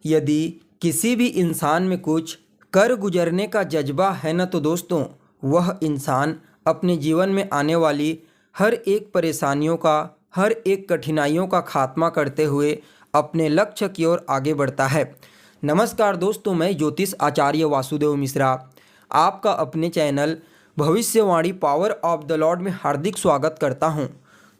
यदि किसी भी इंसान में कुछ कर गुजरने का जज्बा है ना, तो दोस्तों वह इंसान अपने जीवन में आने वाली हर एक परेशानियों का, हर एक कठिनाइयों का खात्मा करते हुए अपने लक्ष्य की ओर आगे बढ़ता है। नमस्कार दोस्तों, मैं ज्योतिष आचार्य वासुदेव मिश्रा आपका अपने चैनल भविष्यवाणी पावर ऑफ द लॉर्ड में हार्दिक स्वागत करता हूं।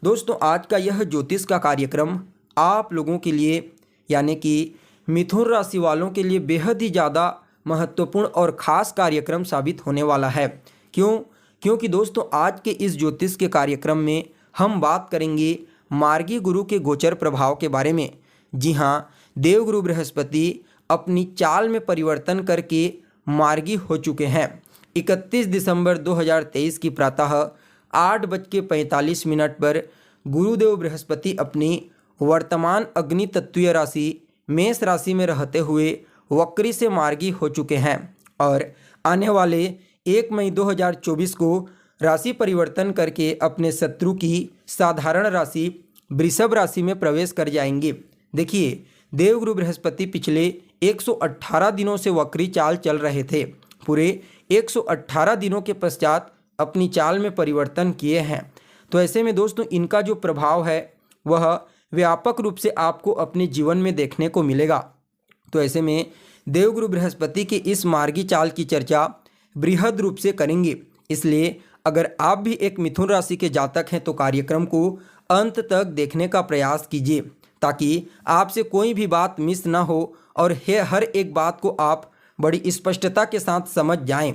दोस्तों, आज का यह ज्योतिष का कार्यक्रम आप लोगों के लिए यानी कि मिथुन राशि वालों के लिए बेहद ही ज़्यादा महत्वपूर्ण और ख़ास कार्यक्रम साबित होने वाला है। क्योंकि दोस्तों आज के इस ज्योतिष के कार्यक्रम में हम बात करेंगे मार्गी गुरु के गोचर प्रभाव के बारे में। जी हाँ, देवगुरु बृहस्पति अपनी चाल में परिवर्तन करके मार्गी हो चुके हैं। 31 दिसंबर 2023 की प्रातः 8:45 पर गुरुदेव बृहस्पति अपनी वर्तमान अग्नि तत्वीय राशि मेष राशि में रहते हुए वक्री से मार्गी हो चुके हैं और आने वाले 1 मई 2024 को राशि परिवर्तन करके अपने शत्रु की साधारण राशि वृषभ राशि में प्रवेश कर जाएंगे। देखिए, देवगुरु बृहस्पति पिछले 118 दिनों से वक्री चाल चल रहे थे। पूरे 118 दिनों के पश्चात अपनी चाल में परिवर्तन किए हैं। तो ऐसे में दोस्तों इनका जो प्रभाव है वह व्यापक रूप से आपको अपने जीवन में देखने को मिलेगा। तो ऐसे में देवगुरु बृहस्पति के इस मार्गी चाल की चर्चा बृहद रूप से करेंगे। इसलिए अगर आप भी एक मिथुन राशि के जातक हैं तो कार्यक्रम को अंत तक देखने का प्रयास कीजिए, ताकि आपसे कोई भी बात मिस ना हो और हर एक बात को आप बड़ी स्पष्टता के साथ समझ जाएं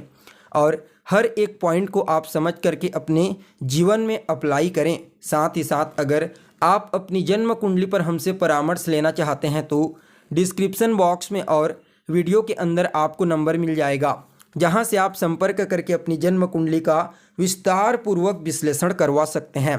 और हर एक पॉइंट को आप समझ करके अपने जीवन में अप्लाई करें। साथ ही साथ अगर आप अपनी जन्म कुंडली पर हमसे परामर्श लेना चाहते हैं तो डिस्क्रिप्शन बॉक्स में और वीडियो के अंदर आपको नंबर मिल जाएगा, जहां से आप संपर्क करके अपनी जन्म कुंडली का विस्तार पूर्वक विश्लेषण करवा सकते हैं।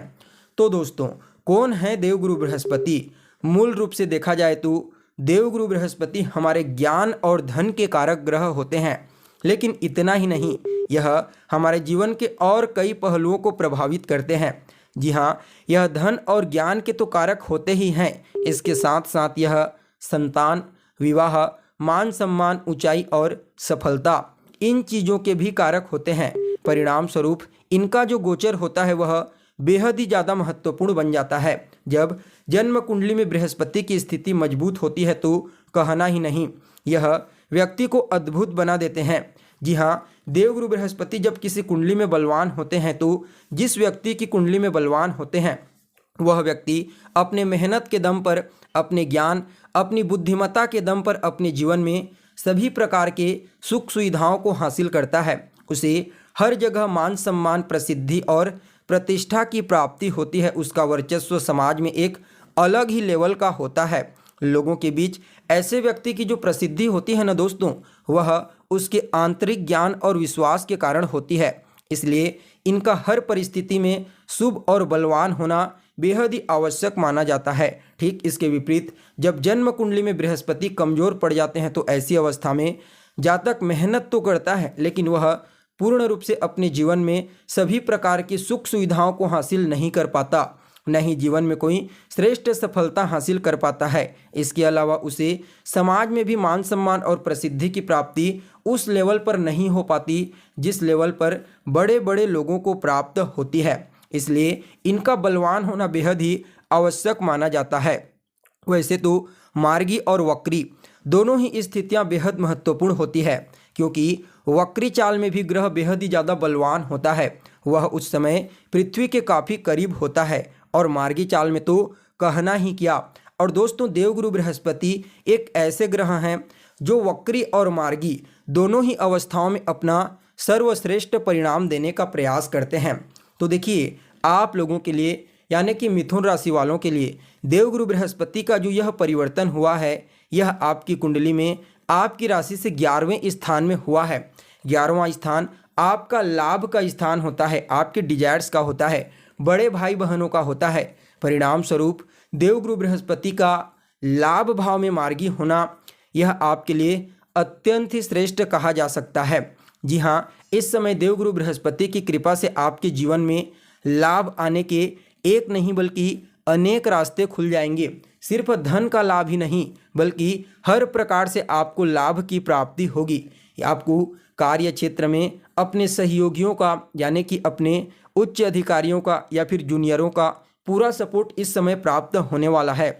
तो दोस्तों, कौन है देवगुरु बृहस्पति? मूल रूप से देखा जाए तो देवगुरु बृहस्पति हमारे ज्ञान और धन के कारक ग्रह होते हैं, लेकिन इतना ही नहीं, यह हमारे जीवन के और कई पहलुओं को प्रभावित करते हैं। जी हाँ, यह धन और ज्ञान के तो कारक होते ही हैं, इसके साथ साथ यह संतान, विवाह, मान सम्मान, ऊंचाई और सफलता, इन चीज़ों के भी कारक होते हैं। परिणाम स्वरूप इनका जो गोचर होता है वह बेहद ही ज़्यादा महत्वपूर्ण बन जाता है। जब जन्म कुंडली में बृहस्पति की स्थिति मजबूत होती है तो कहना ही नहीं, यह व्यक्ति को अद्भुत बना देते हैं। जी हाँ, देवगुरु बृहस्पति जब किसी कुंडली में बलवान होते हैं तो जिस व्यक्ति की कुंडली में बलवान होते हैं वह व्यक्ति अपने मेहनत के दम पर, अपने ज्ञान, अपनी बुद्धिमत्ता के दम पर अपने जीवन में सभी प्रकार के सुख सुविधाओं को हासिल करता है। उसे हर जगह मान सम्मान, प्रसिद्धि और प्रतिष्ठा की प्राप्ति होती है। उसका वर्चस्व समाज में एक अलग ही लेवल का होता है। लोगों के बीच ऐसे व्यक्ति की जो प्रसिद्धि होती है ना दोस्तों, वह उसके आंतरिक ज्ञान और विश्वास के कारण होती है। इसलिए इनका हर परिस्थिति में शुभ और बलवान होना बेहद ही आवश्यक माना जाता है। ठीक इसके विपरीत जब जन्म कुंडली में बृहस्पति कमजोर पड़ जाते हैं तो ऐसी अवस्था में जातक मेहनत तो करता है, लेकिन वह पूर्ण रूप से अपने जीवन में सभी प्रकार की सुख सुविधाओं को हासिल नहीं कर पाता, न ही जीवन में कोई श्रेष्ठ सफलता हासिल कर पाता है। इसके अलावा उसे समाज में भी मान सम्मान और प्रसिद्धि की प्राप्ति उस लेवल पर नहीं हो पाती जिस लेवल पर बड़े बड़े लोगों को प्राप्त होती है। इसलिए इनका बलवान होना बेहद ही आवश्यक माना जाता है। वैसे तो मार्गी और वक्री दोनों ही स्थितियां बेहद महत्वपूर्ण होती है, क्योंकि वक्री चाल में भी ग्रह बेहद ही ज़्यादा बलवान होता है। वह उस समय पृथ्वी के काफ़ी करीब होता है और मार्गी चाल में तो कहना ही क्या। और दोस्तों, देवगुरु बृहस्पति एक ऐसे ग्रह हैं जो वक्री और मार्गी दोनों ही अवस्थाओं में अपना सर्वश्रेष्ठ परिणाम देने का प्रयास करते हैं। तो देखिए, आप लोगों के लिए यानी कि मिथुन राशि वालों के लिए देवगुरु बृहस्पति का जो यह परिवर्तन हुआ है, यह आपकी कुंडली में आपकी राशि से 11वें स्थान में हुआ है। 11वां स्थान आपका लाभ का स्थान होता है, आपके डिजायर्स का होता है, बड़े भाई बहनों का होता है। परिणाम स्वरूप देवगुरु बृहस्पति का लाभ भाव में मार्गी होना यह आपके लिए अत्यंत ही श्रेष्ठ कहा जा सकता है। जी हाँ, इस समय देवगुरु बृहस्पति की कृपा से आपके जीवन में लाभ आने के एक नहीं बल्कि अनेक रास्ते खुल जाएंगे। सिर्फ धन का लाभ ही नहीं बल्कि हर प्रकार से आपको लाभ की प्राप्ति होगी। आपको कार्य क्षेत्र में अपने सहयोगियों का यानी कि अपने उच्च अधिकारियों का या फिर जूनियरों का पूरा सपोर्ट इस समय प्राप्त होने वाला है।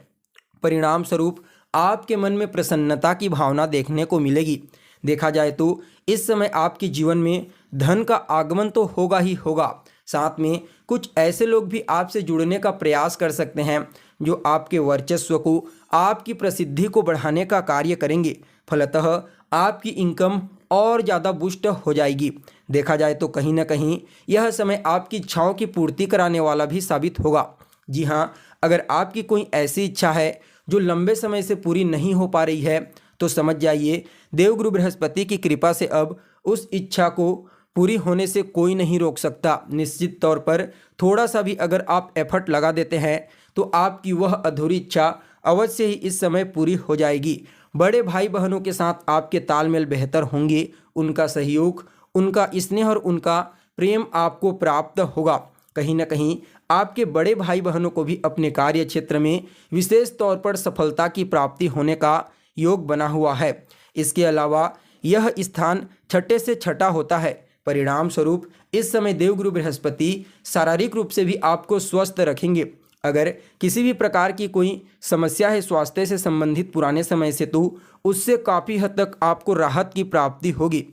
परिणाम स्वरूप आपके मन में प्रसन्नता की भावना देखने को मिलेगी। देखा जाए तो इस समय आपके जीवन में धन का आगमन तो होगा ही होगा, साथ में कुछ ऐसे लोग भी आपसे जुड़ने का प्रयास कर सकते हैं जो आपके वर्चस्व को, आपकी प्रसिद्धि को बढ़ाने का कार्य करेंगे। फलतः आपकी इनकम और ज़्यादा बूस्ट हो जाएगी। देखा जाए तो कहीं ना कहीं यह समय आपकी इच्छाओं की पूर्ति कराने वाला भी साबित होगा। जी हाँ, अगर आपकी कोई ऐसी इच्छा है जो लंबे समय से पूरी नहीं हो पा रही है तो समझ जाइए देवगुरु बृहस्पति की कृपा से अब उस इच्छा को पूरी होने से कोई नहीं रोक सकता। निश्चित तौर पर थोड़ा सा भी अगर आप एफर्ट लगा देते हैं तो आपकी वह अधूरी इच्छा अवश्य ही इस समय पूरी हो जाएगी। बड़े भाई बहनों के साथ आपके तालमेल बेहतर होंगे, उनका सहयोग, उनका स्नेह और उनका प्रेम आपको प्राप्त होगा। कहीं ना कहीं आपके बड़े भाई बहनों को भी अपने कार्य क्षेत्र में विशेष तौर पर सफलता की प्राप्ति होने का योग बना हुआ है। इसके अलावा यह स्थान छठे से छठा होता है। परिणाम स्वरूप इस समय देवगुरु बृहस्पति शारीरिक रूप से भी आपको स्वस्थ रखेंगे। अगर किसी भी प्रकार की कोई समस्या है स्वास्थ्य से संबंधित पुराने समय से तो उससे काफ़ी हद तक आपको राहत की प्राप्ति होगी।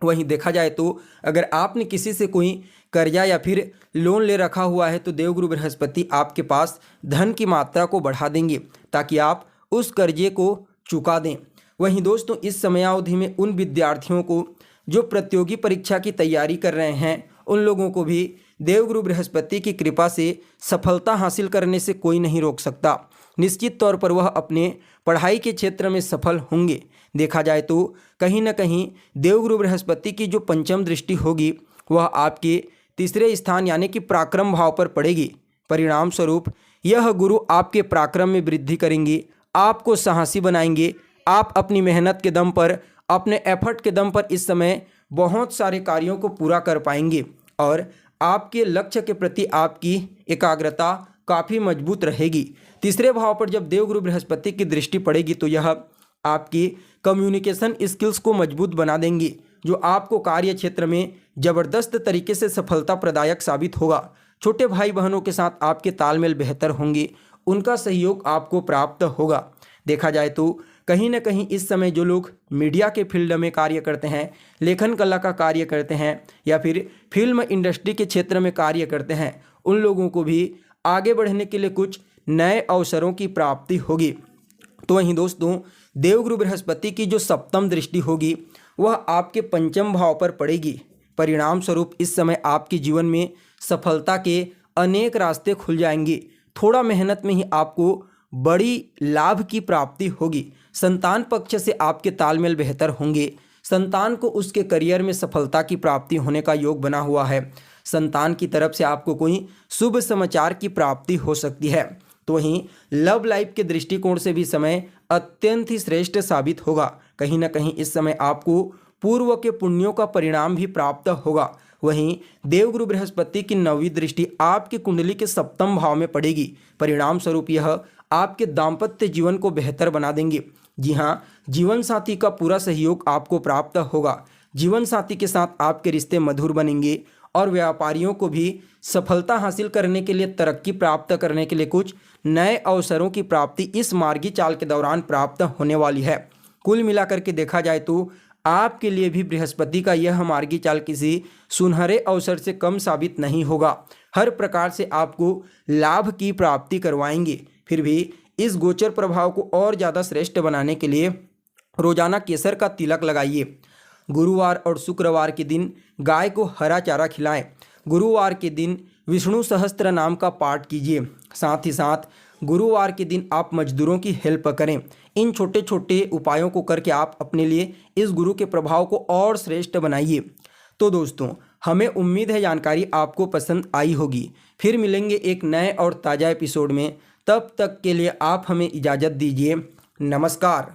वहीं देखा जाए तो अगर आपने किसी से कोई कर्जा या फिर लोन ले रखा हुआ है तो देवगुरु बृहस्पति आपके पास धन की मात्रा को बढ़ा देंगे ताकि आप उस कर्जे को चुका दें। वहीं दोस्तों इस समयावधि में उन विद्यार्थियों को जो प्रतियोगी परीक्षा की तैयारी कर रहे हैं उन लोगों को भी देवगुरु बृहस्पति की कृपा से सफलता हासिल करने से कोई नहीं रोक सकता। निश्चित तौर पर वह अपने पढ़ाई के क्षेत्र में सफल होंगे। देखा जाए तो कहीं ना कहीं देवगुरु बृहस्पति की जो पंचम दृष्टि होगी वह आपके तीसरे स्थान यानी कि पराक्रम भाव पर पड़ेगी। परिणाम स्वरूप यह गुरु आपके पराक्रम में वृद्धि करेंगे, आपको साहसी बनाएंगे। आप अपनी मेहनत के दम पर, अपने एफर्ट के दम पर इस समय बहुत सारे कार्यों को पूरा कर पाएंगे और आपके लक्ष्य के प्रति आपकी एकाग्रता काफ़ी मजबूत रहेगी। तीसरे भाव पर जब देवगुरु बृहस्पति की दृष्टि पड़ेगी तो यह आपकी कम्युनिकेशन स्किल्स को मजबूत बना देंगी जो आपको कार्य क्षेत्र में ज़बरदस्त तरीके से सफलता प्रदायक साबित होगा। छोटे भाई बहनों के साथ आपके तालमेल बेहतर होंगे, उनका सहयोग आपको प्राप्त होगा। देखा जाए तो कहीं ना कहीं इस समय जो लोग मीडिया के फील्ड में कार्य करते हैं, लेखन कला का कार्य करते हैं या फिर फिल्म इंडस्ट्री के क्षेत्र में कार्य करते हैं, उन लोगों को भी आगे बढ़ने के लिए कुछ नए अवसरों की प्राप्ति होगी। तो वहीं दोस्तों देवगुरु बृहस्पति की जो सप्तम दृष्टि होगी वह आपके पंचम भाव पर पड़ेगी। परिणाम स्वरूप इस समय आपके जीवन में सफलता के अनेक रास्ते खुल जाएंगे। थोड़ा मेहनत में ही आपको बड़ी लाभ की प्राप्ति होगी। संतान पक्ष से आपके तालमेल बेहतर होंगे। संतान को उसके करियर में सफलता की प्राप्ति होने का योग बना हुआ है। संतान की तरफ से आपको कोई शुभ समाचार की प्राप्ति हो सकती है। तो वहीं लव लाइफ के दृष्टिकोण से भी समय अत्यंत ही श्रेष्ठ साबित होगा। कहीं ना कहीं इस समय आपको पूर्व के पुण्यों का परिणाम भी प्राप्त होगा। वहीं देवगुरु बृहस्पति की नौवीं दृष्टि आपकी कुंडली के सप्तम भाव में पड़ेगी। परिणाम स्वरूप यह आपके दाम्पत्य जीवन को बेहतर बना देंगे। जी हाँ, जीवन साथी का पूरा सहयोग आपको प्राप्त होगा। जीवन साथी के साथ आपके रिश्ते मधुर बनेंगे और व्यापारियों को भी सफलता हासिल करने के लिए, तरक्की प्राप्त करने के लिए कुछ नए अवसरों की प्राप्ति इस मार्गी चाल के दौरान प्राप्त होने वाली है। कुल मिलाकर के देखा जाए तो आपके लिए भी बृहस्पति का यह मार्गी चाल किसी सुनहरे अवसर से कम साबित नहीं होगा। हर प्रकार से आपको लाभ की प्राप्ति करवाएंगे। फिर भी इस गोचर प्रभाव को और ज़्यादा श्रेष्ठ बनाने के लिए रोजाना केसर का तिलक लगाइए। गुरुवार और शुक्रवार के दिन गाय को हरा चारा खिलाएं। गुरुवार के दिन विष्णु सहस्त्र नाम का पाठ कीजिए। साथ ही साथ गुरुवार के दिन आप मजदूरों की हेल्प करें। इन छोटे छोटे उपायों को करके आप अपने लिए इस गुरु के प्रभाव को और श्रेष्ठ बनाइए। तो दोस्तों, हमें उम्मीद है जानकारी आपको पसंद आई होगी। फिर मिलेंगे एक नए और ताज़ा एपिसोड में। तब तक के लिए आप हमें इजाज़त दीजिए। नमस्कार।